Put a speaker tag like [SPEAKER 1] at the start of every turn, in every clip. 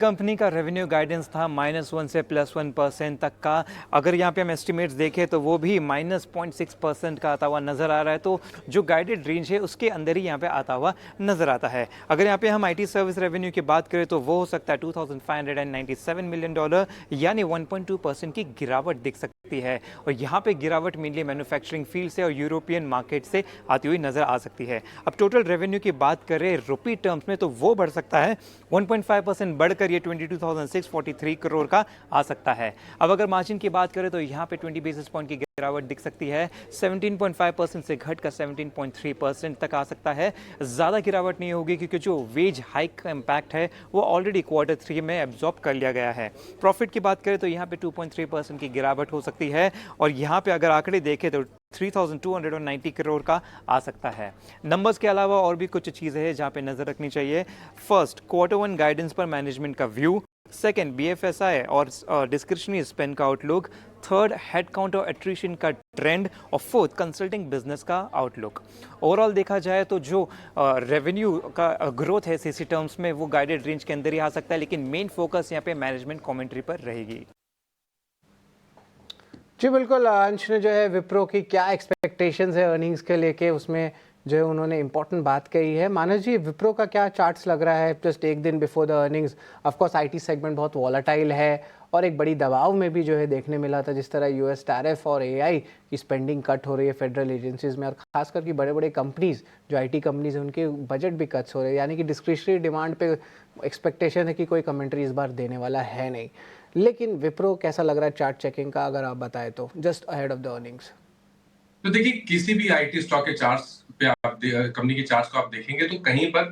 [SPEAKER 1] Company का revenue guidance था -1 से +1% तक का। अगर यहाँ पे हम एस्टिमेट्स देखें तो वो भी -0.6% का आता हुआ नज़र आ रहा है। तो जो गाइडेड रेंज है उसके अंदर ही यहाँ पे आता हुआ नज़र आता है। अगर यहाँ पे हम आईटी सर्विस रेवेन्यू की बात करें तो वो हो सकता है $2597 मिलियन, यानी 1.2% की गिरावट दिख सकती है। और यहाँ पे गिरावट मेनली मैन्युफैक्चरिंग फील्ड से और यूरोपियन मार्केट से आती हुई नज़र आ सकती है। अब टोटल रेवेन्यू की बात करें रुपी टर्म्स में तो वो बढ़ सकता है 1.5% बढ़कर ये 22,643 करोड़ का आ सकता है। अब अगर मार्जिन की बात करें तो यहाँ पे 20 बेसिस पॉइंट की गिरावट दिख सकती है। 17.5% से घटकर 17.3% तक आ सकता है। ज़्यादा गिरावट नहीं होगी क्योंकि जो वेज हाइक का इम्पैक्ट है वो ऑलरेडी Q3 में एब्जॉर्ब कर लिया गया है। प्रॉफिट की बात करें तो यहाँ पे 2.3% की गिरावट हो सकती है और यहाँ पे अगर आंकड़े देखें तो 3,290 करोड़ का आ सकता है। नंबर्स के अलावा और भी कुछ चीज़ें हैं जहाँ पे नज़र रखनी चाहिए। फर्स्ट, Q1 गाइडेंस पर मैनेजमेंट का व्यू। सेकेंड, BFSI और डिस्क्रिशनरी स्पेंड का आउटलुक। थर्ड, हेडकाउंट और एट्रिशन का ट्रेंड। और फोर्थ, कंसल्टिंग बिजनेस का आउटलुक। ओवरऑल देखा जाए तो जो रेवेन्यू का ग्रोथ है सीसी टर्म्स में वो गाइडेड रेंज के अंदर ही आ सकता है, लेकिन मेन फोकस यहाँ पे मैनेजमेंट कमेंट्री पर रहेगी।
[SPEAKER 2] जी बिल्कुल, अंश ने जो है विप्रो की क्या एक्सपेक्टेशंस है अर्निंग्स के लेके, उसमें जो है उन्होंने इंपॉर्टेंट बात कही है। मानस जी, विप्रो का क्या चार्ट्स लग रहा है जस्ट एक दिन before the earnings? Of course IT segment बहुत वॉलेटाइल है और एक बड़ी दबाव में भी जो है देखने मिला था, जिस तरह यूएस टैरिफ और एआई की स्पेंडिंग कट हो रही है फेडरल एजेंसीज में, और खासकर की बड़े बड़े कंपनीज जो आईटी कंपनीज हैं उनके बजट भी कट्स हो रहे हैं, यानी कि डिस्क्रिशनरी डिमांड पे एक्सपेक्टेशन है कि कोई कमेंट्री इस बार देने वाला है नहीं। लेकिन विप्रो कैसा लग रहा है चार्ट चेकिंग का, अगर आप बताएं तो, just ahead of the earnings?
[SPEAKER 3] तो देखिए, किसी भी आईटी स्टॉक के चार्ट्स पे आप कंपनी के चार्ट्स को आप देखेंगे तो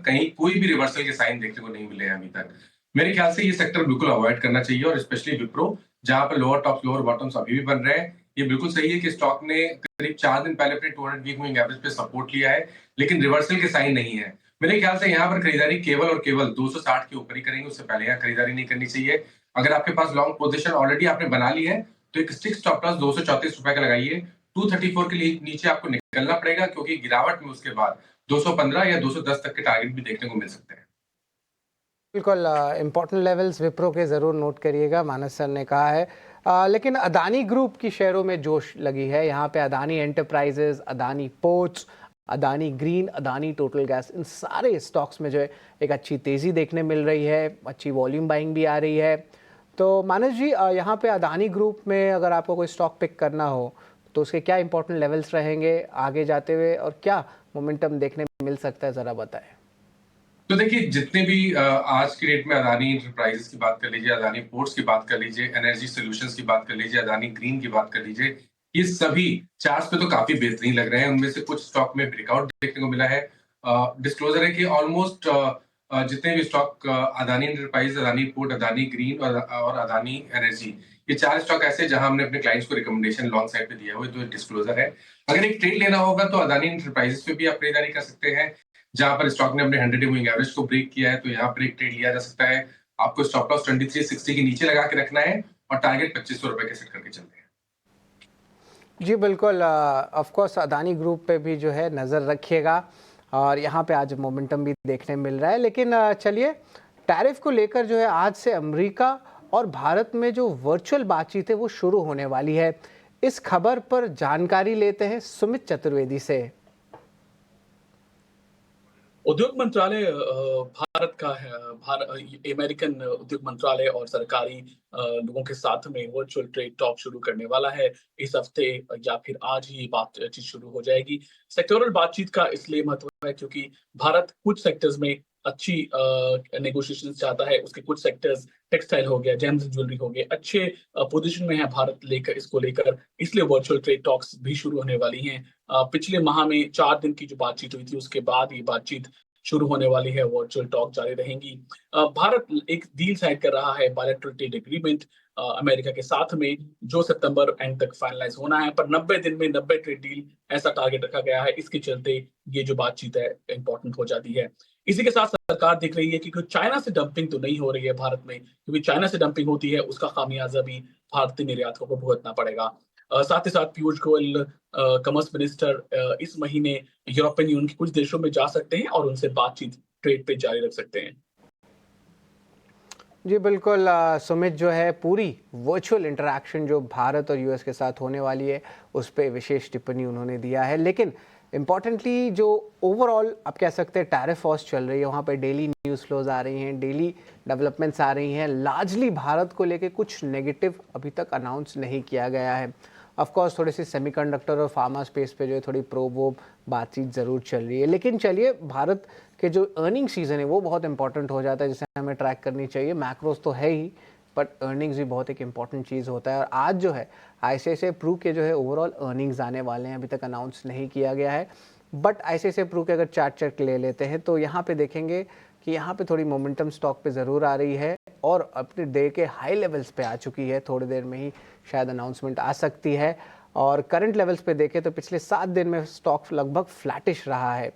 [SPEAKER 3] कहीं कोई भी रिवर्सल के साइन देखने को नहीं मिले हैं अभी तक। मेरे ख्याल से ये सेक्टर बिल्कुल अवॉइड करना चाहिए, और स्पेशली विप्रो, जहां पर लोअर टॉप्स लोअर बॉटम्स अभी भी बन रहे हैं। ये बिल्कुल सही है कि स्टॉक ने करीब 4 दिन पहले अपने 200 वीक मूविंग एवरेज पे सपोर्ट लिया है, लेकिन रिवर्सल के साइन नहीं है। मेरे ख्याल से यहाँ पर खरीदारी केवल और केवल 260 के ऊपर ही करेंगे, उससे पहले यहाँ खरीदारी नहीं करनी चाहिए। अगर आपके पास लॉन्ग पोजीशन ऑलरेडी आपने बना ली है तो एक स्टिक स्टॉप लॉस 234 रुपए का लगाइए। 234 के लिए नीचे आपको निकलना पड़ेगा, क्योंकि गिरावट में उसके बाद 215 या 210 तक के टारगेट भी देखने को मिल सकते हैं।
[SPEAKER 2] बिल्कुल, इंपॉर्टेंट लेवल्स विप्रो के ज़रूर नोट करिएगा, मानस सर ने कहा है। लेकिन अदानी ग्रुप की शेयरों में जोश लगी है। यहाँ पे Adani Enterprises, Adani Ports, Adani Green, Adani Total Gas, इन सारे स्टॉक्स में जो है एक अच्छी तेज़ी देखने मिल रही है, अच्छी वॉल्यूम बाइंग भी आ रही है। तो मानस जी, यहाँ पे अदानी ग्रुप में अगर आपको कोई स्टॉक पिक करना हो तो उसके क्या इंपॉर्टेंट लेवल्स रहेंगे आगे जाते हुए, और क्या मोमेंटम देखने मिल सकता है, ज़रा बताएं।
[SPEAKER 3] तो देखिए, जितने भी आज की डेट में अदानी इंटरप्राइजेस की बात कर लीजिए, अदानी पोर्ट्स की बात कर लीजिए, एनर्जी सॉल्यूशंस की बात कर लीजिए, अदानी ग्रीन की बात कर लीजिए, ये सभी चार्ट्स पे तो काफी बेहतरीन लग रहे हैं। उनमें से कुछ स्टॉक में ब्रेकआउट देखने को मिला है। डिस्क्लोजर है कि ऑलमोस्ट जितने भी stock Adani enterprise, Adani port, Adani green और अदानी एनर्जी, ये 4 स्टॉक ऐसे जहां हमने अपने क्लाइंट्स को रिकमेंडेशन लॉन्ग साइड पे दिया हुआ है, तो डिस्क्लोजर है। अगर एक ट्रेड लेना होगा तो अदानी इंटरप्राइजेस पे भी आप खरीदारी कर सकते हैं, जहां पर स्टॉक ने अपने 100 डे मूविंग एवरेज को ब्रेक किया है, तो यहाँ पर एक ट्रेड लिया जा सकता है। आपको स्टॉप लॉस 2360 के नीचे लगा के रखना है और टारगेट 2500 रुपए के सेट करके चलते हैं।
[SPEAKER 2] जी बिल्कुल, ऑफ कोर्स अदानी ग्रुप पे भी जो है नज़र रखिएगा, और यहाँ पे आज मोमेंटम भी देखने मिल रहा है। लेकिन चलिए, टैरिफ को लेकर जो है आज से अमेरिका और भारत में जो वर्चुअल बातचीत है वो शुरू होने वाली है। इस खबर पर जानकारी लेते हैं सुमित चतुर्वेदी से।
[SPEAKER 4] उद्योग मंत्रालय भारत का है। अमेरिकन उद्योग मंत्रालय और सरकारी लोगों के साथ में वर्चुअल ट्रेड टॉक शुरू करने वाला है इस हफ्ते, या फिर आज ही बातचीत शुरू हो जाएगी। सेक्टोरल बातचीत का इसलिए महत्व है क्योंकि भारत कुछ सेक्टर्स में अच्छी नेगोशिएशन चाहता है। उसके कुछ सेक्टर्स, टेक्सटाइल हो गया, जेम्स ज्वेलरी हो गए, अच्छे पोजीशन में है भारत इसको लेकर, इसलिए वर्चुअल ट्रेड टॉक्स भी शुरू होने वाली हैं। पिछले माह में 4 दिन की जो बातचीत हुई थी, उसके बाद ये बातचीत शुरू होने वाली है, वर्चुअल टॉक जारी रहेंगी। भारत एक डील साइन कर रहा है, बायलैटरल ट्रेड एग्रीमेंट अमेरिका के साथ में, जो सितंबर एंड तक फाइनलाइज होना है, पर 90 दिन में 90 ट्रेड डील ऐसा टारगेट रखा गया है। इसके चलते ये जो बातचीत है इंपॉर्टेंट हो जाती है। इसी के साथ सरकार देख रही है कि कोई चाइना से डंपिंग तो नहीं हो रही है भारत में, क्योंकि चाइना से डंपिंग होती है उसका खामियाजा भी भारतीय निर्यातकों को भुगतना पड़ेगा। साथ ही साथ पीयूष गोयल, कॉमर्स मिनिस्टर, इस महीने यूरोपियन यूनियन के कुछ देशों में जा सकते हैं और उनसे बातचीत ट्रेड पे जारी रख सकते हैं।
[SPEAKER 2] जी बिल्कुल, सुमित जो है पूरी वर्चुअल इंटरेक्शन जो भारत और यूएस के साथ होने वाली है उस पर विशेष टिप्पणी उन्होंने दिया है। लेकिन इम्पॉर्टेंटली जो ओवरऑल आप कह सकते हैं टैरिफ वॉर्स चल रही है, वहाँ पे डेली न्यूज़ फ्लोज आ रही हैं, डेली डेवलपमेंट्स आ रही हैं। लार्जली भारत को लेके कुछ नेगेटिव अभी तक अनाउंस नहीं किया गया है। ऑफ कोर्स थोड़ी सी सेमीकंडक्टर और फार्मा स्पेस पे जो है थोड़ी प्रो बातचीत ज़रूर चल रही है। लेकिन चलिए, भारत के जो अर्निंग सीज़न है वो बहुत इंपॉर्टेंट हो जाता है, जिसे हमें ट्रैक करनी चाहिए। मैक्रोस तो है ही, बट अर्निंग्स भी बहुत एक इंपॉर्टेंट चीज़ होता है। और आज जो है आईसीआईसीआई प्रू के जो है ओवरऑल अर्निंग्स आने वाले हैं, अभी तक अनाउंस नहीं किया गया है। बट आईसीआईसीआई प्रू के अगर चार्ट चेक ले लेते हैं तो यहाँ पे देखेंगे कि यहाँ पे थोड़ी मोमेंटम स्टॉक पे ज़रूर आ रही है और अपने डे के हाई लेवल्स पे आ चुकी है। थोड़ी देर में ही शायद अनाउंसमेंट आ सकती है। और करंट लेवल्स पे देखें तो पिछले 7 दिन में स्टॉक लगभग फ्लैटिश रहा है।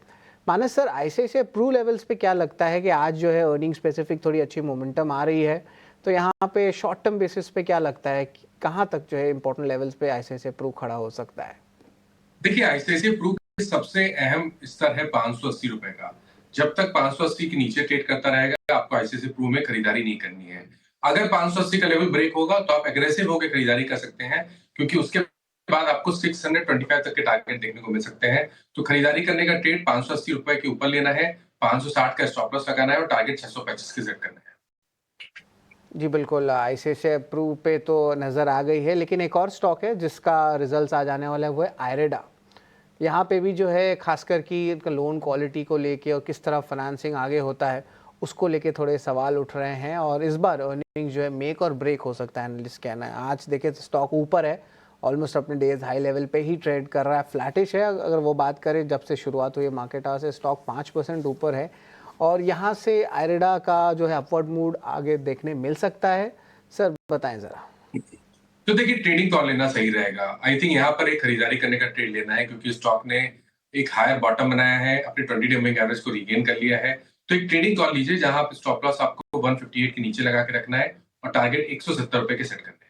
[SPEAKER 2] मानस सर, आईसीआईसीआई प्रू लेवल्स पे क्या लगता है कि आज जो है अर्निंग स्पेसिफिक थोड़ी अच्छी मोमेंटम आ रही है, तो यहाँ पे शॉर्ट टर्म बेसिस पे क्या लगता है कि कहाँ तक जो है इंपॉर्टेंट लेवल्स पे आईसीआईसीआई प्रू खड़ा हो सकता है?
[SPEAKER 3] देखिए, आईसीआईसीआई प्रू का सबसे अहम स्तर है 580 रुपए का। जब तक 580 के नीचे ट्रेड करता रहेगा, आपको आईसीआईसीआई प्रू में खरीदारी नहीं करनी है। अगर 580 का लेवल ब्रेक होगा तो आप एग्रेसिव होकर खरीदारी कर सकते हैं, क्योंकि उसके बाद आपको 625 तक के टारगेट देखने को मिल सकते हैं। तो खरीदारी करने का ट्रेड 580 रुपए के ऊपर लेना है, 560 का स्टॉप लॉस लगाना है और टारगेट 625 की सेट करना है।
[SPEAKER 2] जी बिल्कुल, आईसीआईसीआई प्रू पे तो नज़र आ गई है। लेकिन एक और स्टॉक है जिसका रिजल्ट्स आ जाने वाला है, वो है आयरेडा। यहाँ पे भी जो है खासकर कि इनका लोन क्वालिटी को लेके और किस तरह फाइनेंसिंग आगे होता है उसको लेके थोड़े सवाल उठ रहे हैं। और इस बार अर्निंग जो है मेक और ब्रेक हो सकता है, एनालिस्ट कहना है। आज देखे तो स्टॉक ऊपर है, ऑलमोस्ट अपने डेज हाई लेवल पे ही ट्रेड कर रहा है। फ्लैटिश है अगर वो बात करें, जब से शुरुआत हुई मार्केट आज से स्टॉक 5% ऊपर है। और यहाँ से आयरेडा का जो है अपवर्ड मूड आगे देखने मिल सकता है। सर बताएं ज़रा।
[SPEAKER 3] तो देखिए, ट्रेडिंग कॉल लेना सही रहेगा। आई थिंक यहाँ पर एक खरीदारी करने का ट्रेड लेना है, क्योंकि स्टॉक ने एक हायर बॉटम बनाया है, अपने 20 डे मूविंग एवरेज को रीगेन कर लिया है। तो एक ट्रेडिंग कॉल लीजिए जहां पे स्टॉप लॉस आपको 158 के नीचे लगा के रखना है और टारगेट 170 रुपए के सेट करने हैं।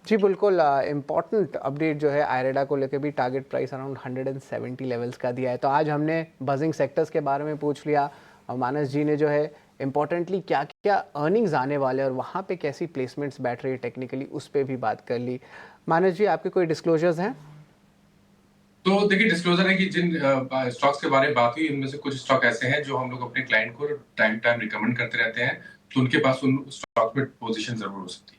[SPEAKER 2] जी बिल्कुल, इम्पॉर्टेंट अपडेट जो है आयरेडा को लेकर भी, टारगेट प्राइस अराउंड 170 लेवल्स का दिया है। तो आज हमने बजिंग सेक्टर्स के बारे में पूछ लिया और मानस जी ने जो है इम्पॉर्टेंटली क्या क्या अर्निंग्स आने वाले और वहाँ पे कैसी प्लेसमेंट्स बैठ रही है टेक्निकली, उस पर भी बात कर ली। मानस जी, आपके कोई डिस्क्लोजर्स हैं?
[SPEAKER 3] तो देखिए, डिस्क्लोजर है कि जिन स्टॉक्स के बारे में बात हुई, इनमें से कुछ स्टॉक ऐसे हैं जो हम लोग अपने क्लाइंट को टाइम टाइम रिकमेंड करते रहते हैं, तो उनके पास उन स्टॉक में पोजीशन जरूर हो सकती है।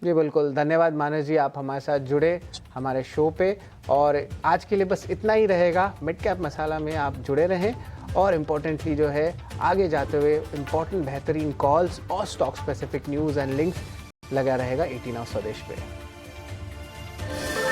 [SPEAKER 2] जी बिल्कुल, धन्यवाद मानस जी, आप हमारे साथ जुड़े हमारे शो पे। और आज के लिए बस इतना ही रहेगा। मिड कैप मसाला में आप जुड़े रहें और इम्पोर्टेंटली जो है आगे जाते हुए इम्पोर्टेंट बेहतरीन कॉल्स और stock specific news and links लगा रहेगा 18 स्वदेश पे।